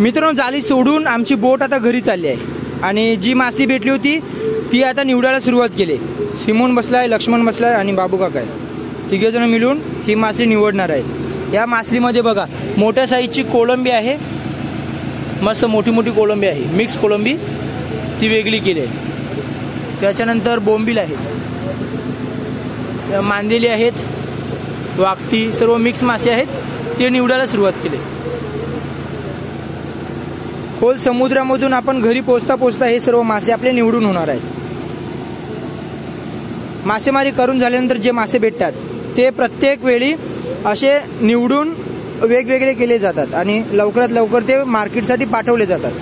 मित्रांनो, जाळी सोडून आमची बोट आता घरी चालली आहे आणि जी मासली भेटली होती ती आता निवडायला सुरुवात केली। सिमोन बसलाय, लक्ष्मण बसलाय आणि बाबू काका आहे। तिघेजण मिळून ही मासली निवडणार आहे। या मासलीमध्ये बघा मोठ्या साईजची कोळंबी आहे, मस्त मोठी मोठी कोळंबी आहे, मिक्स कोळंबी ती वेगळी केली आहे। त्याच्यानंतर बोंबील आहे, मांदेली आहेत, वाकटी, सर्व मिक्स मासे आहेत, ते निवडायला सुरुवात केली। खोल समुद्रामधून आपण घरी पोहोचता पोहोचता हे सर्व मासे आपले निवडून होणार आहेत। मासेमारी करून झाल्यानंतर जे मासे भेटतात ते प्रत्येक वेळी असे निवडून वेगवेगळे केले जातात आणि लवकरात लवकर ते मार्केटसाठी पाठवले जातात।